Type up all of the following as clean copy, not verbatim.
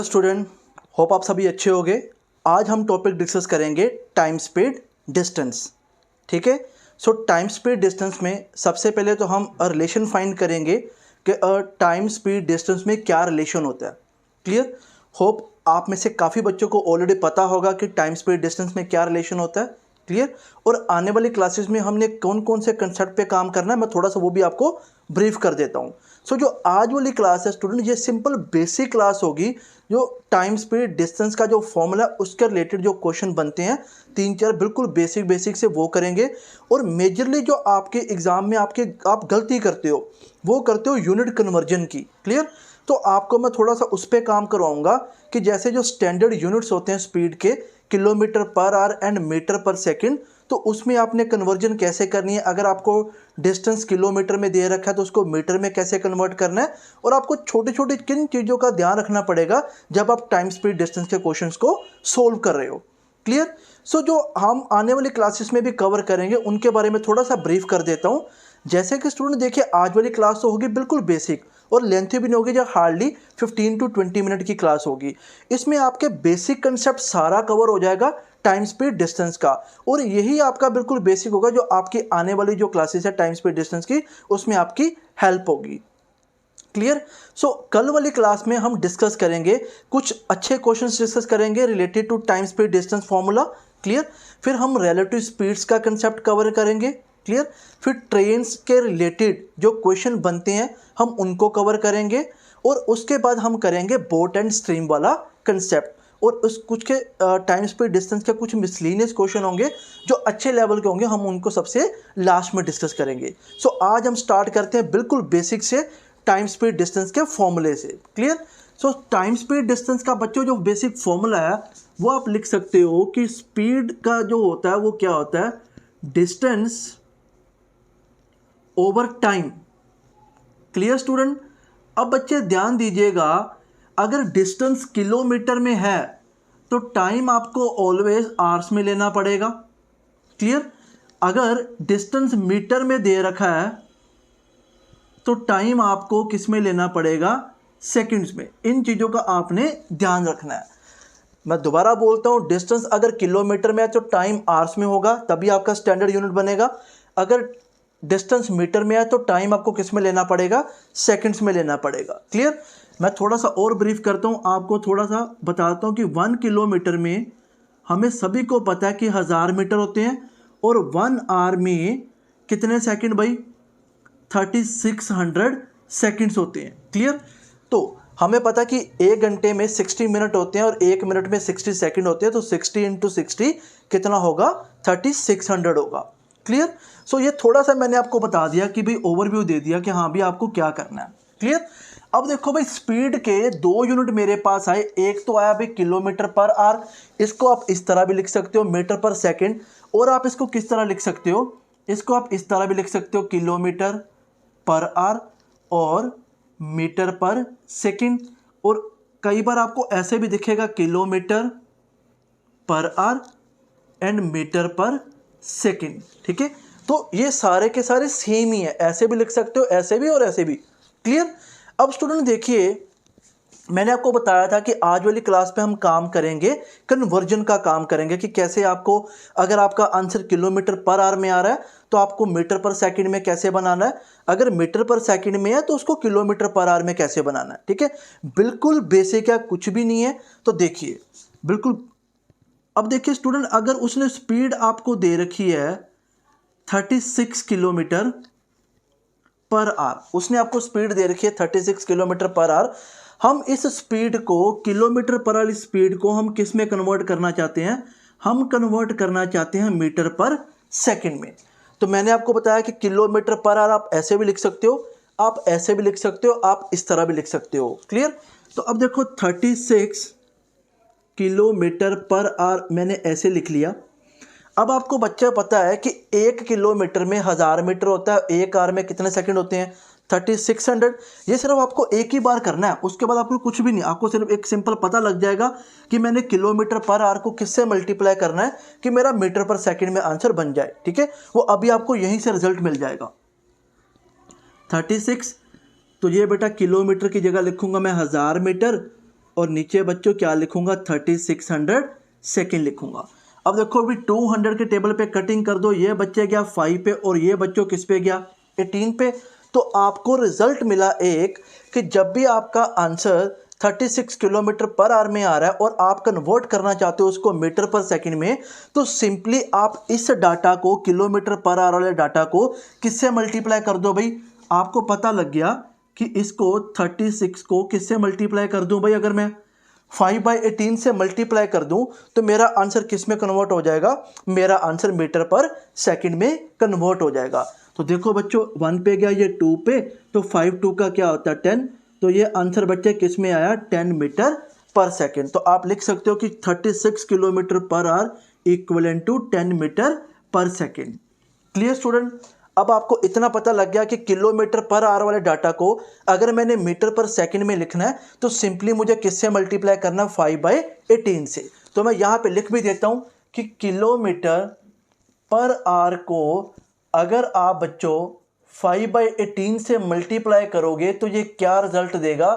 Hello student, hope आप सभी अच्छे होंगे। आज हम टॉपिक डिस्कस करेंगे टाइम स्पीड डिस्टेंस। ठीक है। सो टाइम स्पीड डिस्टेंस में सबसे पहले तो हम रिलेशन फाइंड करेंगे कि टाइम स्पीड डिस्टेंस में क्या रिलेशन होता है। क्लियर। होप आप में से काफ़ी बच्चों को ऑलरेडी पता होगा कि टाइम स्पीड डिस्टेंस में क्या रिलेशन होता है। क्लियर। और आने वाली क्लासेस में हमने कौन कौन से कंसेप्ट पे काम करना है, मैं थोड़ा सा वो भी आपको ब्रीफ कर देता हूँ। सो जो आज वाली क्लास है स्टूडेंट, ये सिंपल बेसिक क्लास होगी। जो टाइम स्पीड डिस्टेंस का जो फॉर्मूला उसके रिलेटेड जो क्वेश्चन बनते हैं 3-4 बिल्कुल बेसिक से वो करेंगे। और मेजरली जो आपके एग्जाम में आप गलती करते हो वो करते हो यूनिट कन्वर्जन की। क्लियर। तो आपको मैं थोड़ा सा उस पर काम करवाऊंगा कि जैसे जो स्टैंडर्ड यूनिट्स होते हैं स्पीड के, kilometre per hour and metre per second, तो उसमें आपने कन्वर्जन कैसे करनी है। अगर आपको डिस्टेंस किलोमीटर में दे रखा है तो उसको मीटर में कैसे कन्वर्ट करना है, और आपको छोटी छोटी किन चीज़ों का ध्यान रखना पड़ेगा जब आप टाइम स्पीड डिस्टेंस के क्वेश्चंस को सोल्व कर रहे हो। क्लियर। सो जो हम आने वाली क्लासेस में भी कवर करेंगे उनके बारे में थोड़ा सा ब्रीफ कर देता हूँ। जैसे कि स्टूडेंट देखिए, आज वाली क्लास तो होगी बिल्कुल बेसिक और लेंथी भी नहीं होगी, जो हार्डली 15 to 20 मिनट की क्लास होगी। इसमें आपके बेसिक कंसेप्ट सारा कवर हो जाएगा टाइम स्पीड डिस्टेंस का, और यही आपका बिल्कुल बेसिक होगा जो आपकी आने वाली जो क्लासेस है टाइम स्पीड डिस्टेंस की, उसमें आपकी हेल्प होगी। क्लियर। सो कल वाली क्लास में हम डिस्कस करेंगे कुछ अच्छे क्वेश्चंस डिस्कस करेंगे related to time speed distance formula. Clear. फिर हम रिलेटिव स्पीड्स का कंसेप्ट कवर करेंगे। क्लियर। फिर ट्रेन्स के रिलेटेड जो क्वेश्चन बनते हैं हम उनको कवर करेंगे, और उसके बाद हम करेंगे बोट एंड स्ट्रीम वाला कंसेप्ट, और उस कुछ के टाइम स्पीड डिस्टेंस के कुछ मिसलिनियस क्वेश्चन होंगे जो अच्छे लेवल के होंगे, हम उनको सबसे लास्ट में डिस्कस करेंगे। सो आज हम स्टार्ट करते हैं बिल्कुल बेसिक से, टाइम स्पीड डिस्टेंस के फॉर्मूले से। क्लियर। सो टाइम स्पीड डिस्टेंस का बच्चों जो बेसिक फॉर्मूला है वो आप लिख सकते हो कि स्पीड का जो होता है वो क्या होता है, distance over time. Clear student. अब बच्चे ध्यान दीजिएगा, अगर डिस्टेंस किलोमीटर में है तो टाइम आपको ऑलवेज आवर्स में लेना पड़ेगा। क्लियर। अगर डिस्टेंस मीटर में दे रखा है तो टाइम आपको किस में लेना पड़ेगा, सेकंड्स में। इन चीज़ों का आपने ध्यान रखना है। मैं दोबारा बोलता हूँ, डिस्टेंस अगर किलोमीटर में है तो टाइम आवर्स में होगा, तभी आपका स्टैंडर्ड यूनिट बनेगा। अगर डिस्टेंस मीटर में है तो टाइम आपको किस में लेना पड़ेगा, सेकंड्स में लेना पड़ेगा। क्लियर। मैं थोड़ा सा और ब्रीफ करता हूँ, आपको थोड़ा सा बताता हूँ कि 1 किलोमीटर में हमें सभी को पता है कि 1000 मीटर होते हैं, और 1 आवर में कितने सेकंड भाई, 3600 सेकंड्स होते हैं। क्लियर। तो हमें पता है कि 1 घंटे में 60 मिनट होते हैं और 1 मिनट में 60 सेकंड होते हैं, तो 60 × 60 कितना होगा, 3600 होगा। क्लियर। सो ये थोड़ा सा मैंने आपको बता दिया कि भाई ओवरव्यू दे दिया कि हाँ भी आपको क्या करना है। क्लियर। अब देखो भाई, स्पीड के 2 यूनिट मेरे पास आए। एक तो आया भाई किलोमीटर पर आवर, इसको आप इस तरह भी लिख सकते हो मीटर पर सेकंड, और आप इसको किस तरह लिख सकते हो, इसको आप इस तरह भी लिख सकते हो किलोमीटर पर आवर और मीटर पर सेकंड, और कई बार आपको ऐसे भी दिखेगा kilometre per hour and metre per second. ठीक है। तो ये सारे के सारे सेम ही है, ऐसे भी लिख सकते हो, ऐसे भी और ऐसे भी। क्लियर। अब स्टूडेंट देखिए, मैंने आपको बताया था कि आज वाली क्लास में हम काम करेंगे कन्वर्जन का काम करेंगे, कि कैसे आपको, अगर आपका आंसर किलोमीटर पर आवर में आ रहा है तो आपको मीटर पर सेकंड में कैसे बनाना है, अगर मीटर पर सेकंड में है तो उसको किलोमीटर पर आवर में कैसे बनाना है। ठीक है। बिल्कुल बेसिक है, कुछ भी नहीं है। तो देखिए बिल्कुल, अब देखिए स्टूडेंट, अगर उसने स्पीड आपको दे रखी है 36 किलोमीटर पर आवर, उसने आपको स्पीड दे रखी है 36 किलोमीटर पर आवर, हम इस स्पीड को, किलोमीटर पर आवर स्पीड को हम किस में कन्वर्ट करना चाहते हैं, हम कन्वर्ट करना चाहते हैं मीटर पर सेकंड में। तो मैंने आपको बताया कि किलोमीटर पर आवर आप ऐसे भी लिख सकते हो, आप ऐसे भी लिख सकते हो, आप इस तरह भी लिख सकते हो। क्लियर। तो अब देखो 36 किलोमीटर पर आवर मैंने ऐसे लिख लिया। अब आपको बच्चा पता है कि 1 किलोमीटर में 1000 मीटर होता है, 1 आवर में कितने सेकंड होते हैं, 3600। ये सिर्फ आपको एक ही बार करना है, उसके बाद आपको कुछ भी नहीं, आपको सिर्फ एक सिंपल पता लग जाएगा कि मैंने किलोमीटर पर आवर को किससे मल्टीप्लाई करना है कि मेरा मीटर पर सेकंड में आंसर बन जाए। ठीक है। वो अभी आपको यहीं से रिजल्ट मिल जाएगा। 36, तो ये बेटा किलोमीटर की जगह लिखूंगा मैं 1000 मीटर, और नीचे बच्चों क्या लिखूंगा 3600 सेकेंड लिखूंगा। अब देखो अभी 200 के टेबल पे कटिंग कर दो, ये बच्चे गया 5 पे और ये बच्चों किस पे गया 18 पे। तो आपको रिजल्ट मिला एक कि जब भी आपका आंसर 36 किलोमीटर पर आवर में आ रहा है और आप कन्वर्ट करना चाहते हो उसको मीटर पर सेकंड में, तो सिंपली आप इस डाटा को किलोमीटर पर आवर वाले डाटा को किससे मल्टीप्लाई कर दो भाई। आपको पता लग गया कि इसको 36 को किससे मल्टीप्लाई कर दूं भाई। अगर मैं 5/18 से मल्टीप्लाई कर दूं तो मेरा आंसर किस में कन्वर्ट हो जाएगा, मेरा आंसर मीटर पर सेकंड में कन्वर्ट हो जाएगा। तो देखो बच्चों 1 पे गया, ये 2 पे, तो 5 2 का क्या होता है 10, तो ये आंसर बच्चे किस में आया 10 मीटर पर सेकंड। तो आप लिख सकते हो कि 36 kilometre per hour equivalent to 10 metre per second. Clear student. अब आपको इतना पता लग गया कि किलोमीटर पर आवर वाले डाटा को अगर मैंने मीटर पर सेकंड में लिखना है तो सिंपली मुझे किससे मल्टीप्लाई करना 5/18 से। तो मैं यहाँ पे लिख भी देता हूँ कि किलोमीटर पर आवर को अगर आप बच्चों 5/18 से मल्टीप्लाई करोगे तो ये क्या रिजल्ट देगा,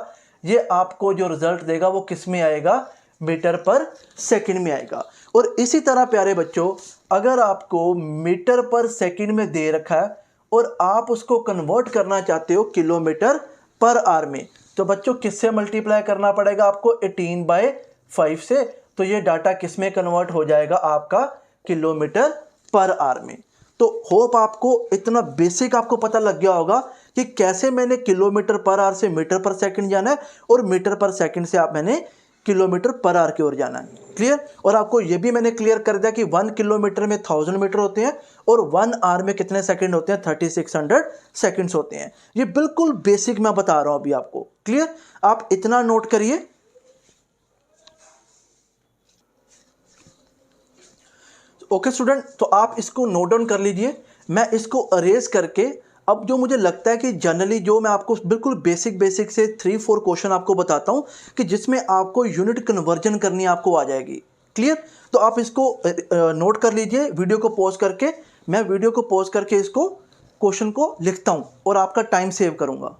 ये आपको जो रिजल्ट देगा वो किस में आएगा, मीटर पर सेकंड में आएगा। और इसी तरह प्यारे बच्चों अगर आपको मीटर पर सेकंड में दे रखा है और आप उसको कन्वर्ट करना चाहते हो किलोमीटर पर आवर में, तो बच्चों किससे मल्टीप्लाई करना पड़ेगा आपको 18/5 से। तो ये डाटा किस में कन्वर्ट हो जाएगा आपका किलोमीटर पर आवर में। तो होप आपको इतना बेसिक आपको पता लग गया होगा कि कैसे मैंने किलोमीटर पर आवर से मीटर पर सेकंड जाना है और मीटर पर सेकंड से आप मैंने किलोमीटर पर आवर की ओर जाना है। क्लियर। और आपको ये भी मैंने क्लियर कर दिया कि 1 किलोमीटर में 1000 मीटर होते हैं और 1 आवर में कितने सेकंड होते हैं 3600 सेकंड्स होते हैं। ये बिल्कुल बेसिक मैं बता रहा हूं अभी आपको। क्लियर। आप इतना नोट करिए। ओके स्टूडेंट, तो आप इसको नोट डाउन कर लीजिए। मैं इसको अरेज करके अब जो मुझे लगता है कि जनरली जो मैं आपको बिल्कुल बेसिक से 3-4 क्वेश्चन आपको बताता हूं कि जिसमें आपको यूनिट कन्वर्जन करनी आपको आ जाएगी। क्लियर। तो आप इसको नोट कर लीजिए वीडियो को पॉज करके। मैं वीडियो को पॉज करके इसको क्वेश्चन को लिखता हूं और आपका टाइम सेव करूंगा।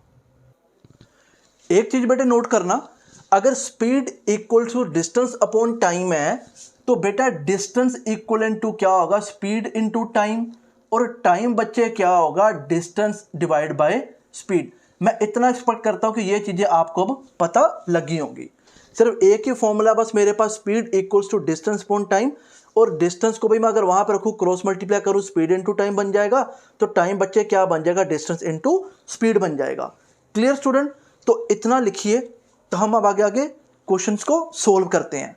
एक चीज बेटे नोट करना, अगर speed equal to distance upon time है तो बेटा डिस्टेंस इक्वलेंट टू क्या होगा, स्पीड इनटू टाइम, और टाइम बच्चे क्या होगा, डिस्टेंस डिवाइड बाय स्पीड। मैं इतना एक्सपेक्ट करता हूं कि ये चीजें आपको अब पता लगी होंगी। सिर्फ एक ही फॉर्मूला बस मेरे पास, speed equals to distance upon time, और डिस्टेंस को भाई मैं अगर वहां पर रखूं क्रॉस मल्टीप्लाई करूं स्पीड इनटू टाइम बन जाएगा, तो टाइम बच्चे क्या बन जाएगा, डिस्टेंस इनटू स्पीड बन जाएगा। Clear student. तो इतना लिखिए। तो हम अब आगे क्वेश्चंस को सोल्व करते हैं।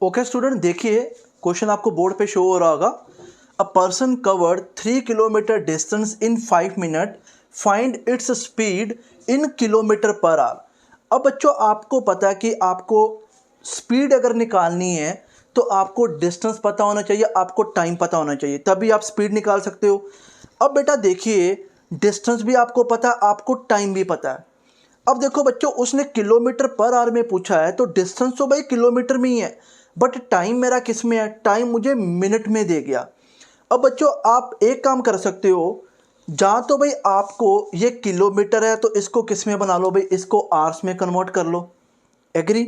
ओके स्टूडेंट, देखिए क्वेश्चन आपको बोर्ड पे शो हो रहा होगा। अ person covered 3 kilometre distance in 5 minute, find its speed in kilometre per our. अब बच्चों आपको पता है कि आपको स्पीड अगर निकालनी है तो आपको डिस्टेंस पता होना चाहिए, आपको टाइम पता होना चाहिए, तभी आप स्पीड निकाल सकते हो। अब बेटा देखिए डिस्टेंस भी आपको पता है, आपको टाइम भी पता है। अब देखो बच्चों उसने किलोमीटर पर आवर में पूछा है तो डिस्टेंस तो भाई किलोमीटर में ही है, बट टाइम मेरा किस में है, टाइम मुझे मिनट में दे गया। अब बच्चों आप एक काम कर सकते हो, जहाँ तो भाई आपको ये किलोमीटर है तो इसको किस में बना लो भाई, इसको आवर्स में कन्वर्ट कर लो। एग्री।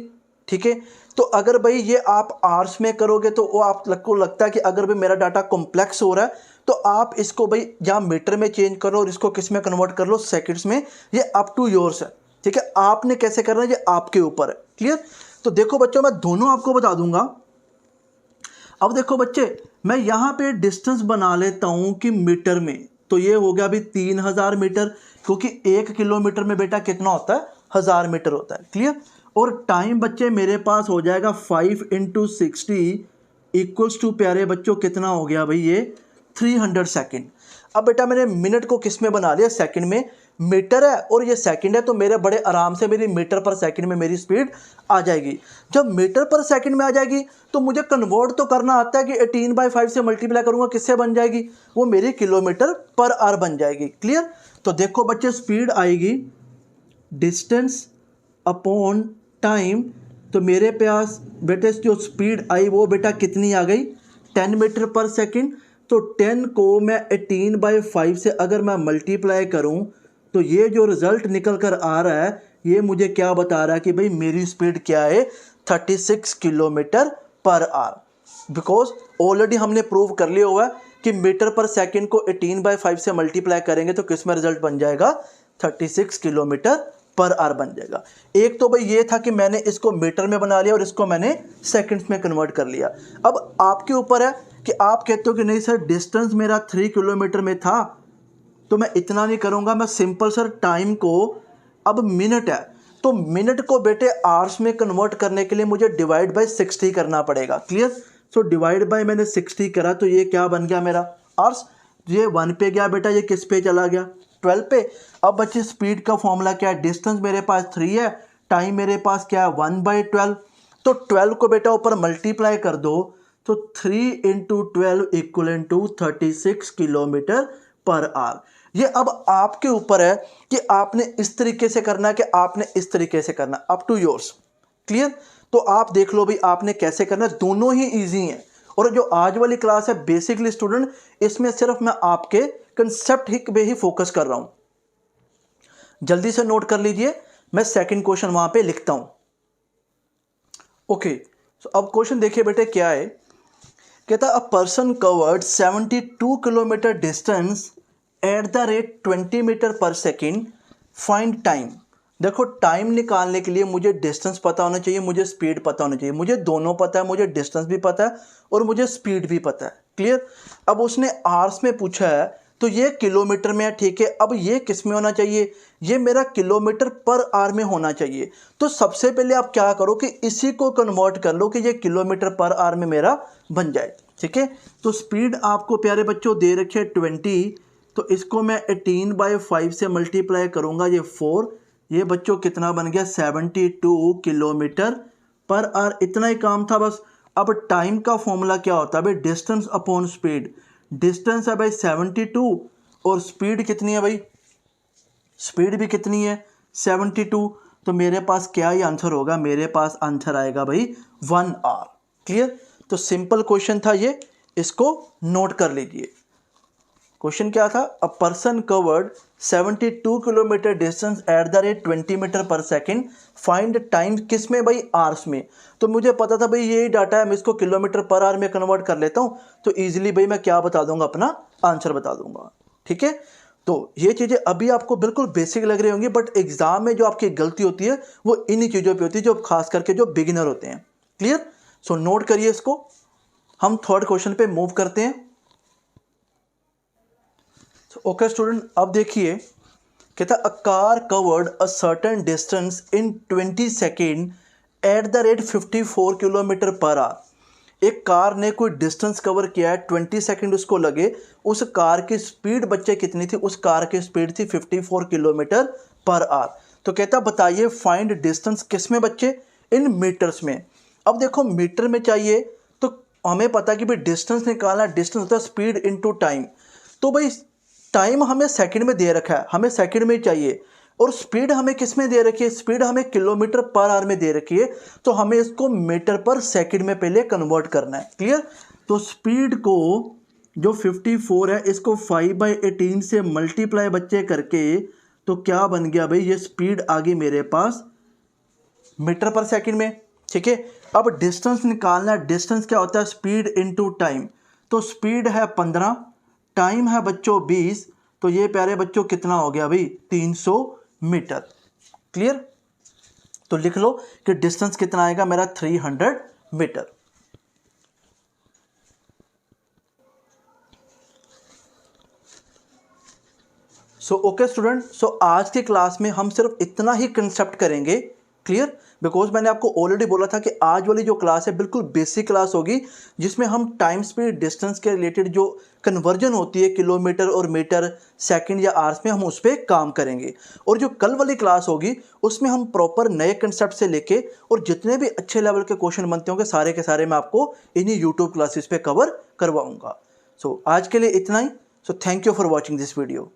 ठीक है। तो अगर भाई ये आप आवर्स में करोगे तो वो आपको लगता है कि अगर भाई मेरा डाटा कॉम्प्लेक्स हो रहा है तो आप इसको भाई या मीटर में चेंज करो और इसको किस में कन्वर्ट कर लो, सेकंड्स में। ये अप टू योर्स है। ठीक है। आपने कैसे करना है ये आपके ऊपर है। क्लियर। तो देखो बच्चों मैं दोनों आपको बता दूंगा। अब देखो बच्चे मैं यहां पे डिस्टेंस बना लेता हूं कि मीटर में, तो ये हो गया अभी 3000 मीटर, क्योंकि 1 किलोमीटर में बेटा कितना होता है, 1000 मीटर होता है। क्लियर। और टाइम बच्चे मेरे पास हो जाएगा 5 × 60 इक्वल्स टू प्यारे बच्चों कितना हो गया भाई, ये 300 सेकेंड। अब बेटा मैंने मिनट को किस में बना लिया, सेकंड में। मीटर है और ये सेकंड है तो मेरे बड़े आराम से मेरी मीटर पर सेकंड में मेरी स्पीड आ जाएगी। जब मीटर पर सेकंड में आ जाएगी तो मुझे कन्वर्ट तो करना आता है कि 18/5 से मल्टीप्लाई करूंगा, किससे बन जाएगी, वो मेरी किलोमीटर पर आवर बन जाएगी। क्लियर। तो देखो बच्चे स्पीड आएगी डिस्टेंस अपॉन टाइम, तो मेरे पास बेटे जो स्पीड आई वो बेटा कितनी आ गई, 10 मीटर पर सेकंड। तो 10 को मैं 18/5 से अगर मैं मल्टीप्लाई करूं तो ये जो रिजल्ट निकल कर आ रहा है ये मुझे क्या बता रहा है कि भाई मेरी स्पीड क्या है 36 kilometre per our. Because already हमने प्रूव कर लिया हुआ है कि मीटर पर सेकंड को 18/5 से मल्टीप्लाई करेंगे तो किस में रिजल्ट बन जाएगा 36 किलोमीटर पर आवर बन जाएगा। एक तो भाई ये था कि मैंने इसको मीटर में बना लिया और इसको मैंने सेकंड्स में कन्वर्ट कर लिया। अब आपके ऊपर है कि आप कहते हो कि नहीं सर डिस्टेंस मेरा 3 किलोमीटर में था तो मैं इतना नहीं करूँगा, मैं सिंपल सर टाइम को, अब मिनट है तो मिनट को बेटे आवर्स में कन्वर्ट करने के लिए मुझे डिवाइड बाय 60 करना पड़ेगा। क्लियर? सो डिवाइड बाय मैंने 60 करा तो ये क्या बन गया मेरा आवर्स। ये 1 पे गया बेटा, ये किस पे चला गया 12 पे। अब बच्चे स्पीड का फॉर्मूला क्या है, डिस्टेंस मेरे पास 3 है, टाइम मेरे पास क्या है 1/12। तो 12 को बेटा ऊपर मल्टीप्लाई कर दो तो 3 × 12 equal to 36 kilometre per hour. ये अब आपके ऊपर है कि आपने इस तरीके से करना है कि आपने इस तरीके से करना, अप टू योर्स। क्लियर? तो आप देख लो भाई आपने कैसे करना है, दोनों ही इजी हैं। और जो आज वाली क्लास है बेसिकली स्टूडेंट, इसमें सिर्फ मैं आपके कंसेप्ट ही पे ही फोकस कर रहा हूं। जल्दी से नोट कर लीजिए, मैं सेकंड क्वेश्चन वहां पे लिखता हूं। ओके, तो अब क्वेश्चन देखिए बेटे क्या है। कहता a person covered 72 kilometre distance at the rate 20 metre per second, find time. देखो टाइम निकालने के लिए मुझे डिस्टेंस पता होना चाहिए, मुझे स्पीड पता होना चाहिए। मुझे दोनों पता है, मुझे डिस्टेंस भी पता है और मुझे स्पीड भी पता है। क्लियर? अब उसने आवर्स में पूछा है तो ये किलोमीटर में है, ठीक है। अब ये किस में होना चाहिए, ये मेरा किलोमीटर पर आवर में होना चाहिए। तो सबसे पहले आप क्या करो कि इसी को कन्वर्ट कर लो कि ये किलोमीटर पर आवर में मेरा बन जाए, ठीक है। तो स्पीड आपको प्यारे बच्चों दे रखी है 20, तो इसको मैं 18/5 से मल्टीप्लाई करूंगा, ये 4, ये बच्चों कितना बन गया 72 किलोमीटर पर आवर। इतना ही काम था बस। अब टाइम का फॉर्मूला क्या होता है भाई, डिस्टेंस अपॉन स्पीड। डिस्टेंस है भाई 72 और स्पीड कितनी है भाई, स्पीड भी कितनी है 72। तो मेरे पास क्या ही आंसर होगा, मेरे पास आंसर आएगा भाई 1 आवर। क्लियर? तो सिंपल क्वेश्चन था ये, इसको नोट कर लीजिए। क्वेश्चन क्या था, a person covered 72 kilometre distance at the rate 20 metre per second, find time किस में भाई, आवर्स में। तो मुझे पता था भाई यही डाटा है, मैं इसको किलोमीटर पर आवर में कन्वर्ट कर लेता हूँ तो इजीली भाई मैं क्या बता दूंगा, अपना आंसर बता दूंगा। ठीक है, तो ये चीज़ें अभी आपको बिल्कुल बेसिक लग रही होंगी, बट एग्जाम में जो आपकी गलती होती है वो इन्हीं चीज़ों पर होती है, जो खास करके जो बिगिनर होते हैं। क्लियर? सो नोट करिए इसको। हम थर्ड क्वेश्चन पे मूव करते हैं। ओके स्टूडेंट, अब देखिए कहता a car covered a certain distance in 20 second eight the rate 54 kilometre per our. एक कार ने कोई डिस्टेंस कवर किया है, 20 सेकेंड उसको लगे। उस कार की स्पीड बच्चे कितनी थी, उस कार की स्पीड थी 54 किलोमीटर पर आवर। तो कहता बताइए फाइंड डिस्टेंस किस में बच्चे, इन मीटर्स में। अब देखो मीटर में चाहिए तो हमें पता है कि भाई डिस्टेंस निकालना, डिस्टेंस होता है स्पीड इनटू टाइम। तो भाई टाइम हमें सेकंड में दे रखा है, हमें सेकंड में चाहिए, और स्पीड हमें किस में दे रखी है, स्पीड हमें किलोमीटर पर आवर में दे रखी है। तो हमें इसको मीटर पर सेकंड में पहले कन्वर्ट करना है। क्लियर? तो स्पीड को जो 54 है इसको 5/18 से मल्टीप्लाई बच्चे करके तो क्या बन गया भाई, ये स्पीड आ गई मेरे पास मीटर पर सेकंड में। ठीक है, अब डिस्टेंस निकालना है। डिस्टेंस क्या होता है, स्पीड इनटू टाइम। तो स्पीड है 15, टाइम है बच्चों 20, तो ये प्यारे बच्चों कितना हो गया भाई 300 मीटर। क्लियर? तो लिख लो कि डिस्टेंस कितना आएगा मेरा 300 मीटर। सो ओके स्टूडेंट, सो आज की क्लास में हम सिर्फ इतना ही कंसेप्ट करेंगे। क्लियर? बिकॉज मैंने आपको ऑलरेडी बोला था कि आज वाली जो क्लास है बिल्कुल बेसिक क्लास होगी, जिसमें हम टाइम स्पीड डिस्टेंस के रिलेटेड जो कन्वर्जन होती है किलोमीटर और मीटर सेकंड या आवर्स में, हम उस पर काम करेंगे। और जो कल वाली क्लास होगी उसमें हम प्रॉपर नए कंसेप्ट से लेके और जितने भी अच्छे लेवल के क्वेश्चन बनते होंगे सारे के सारे मैं आपको इन्हीं यूट्यूब क्लासेस पे कवर करवाऊंगा। सो आज के लिए इतना ही। So thank you for watching this video.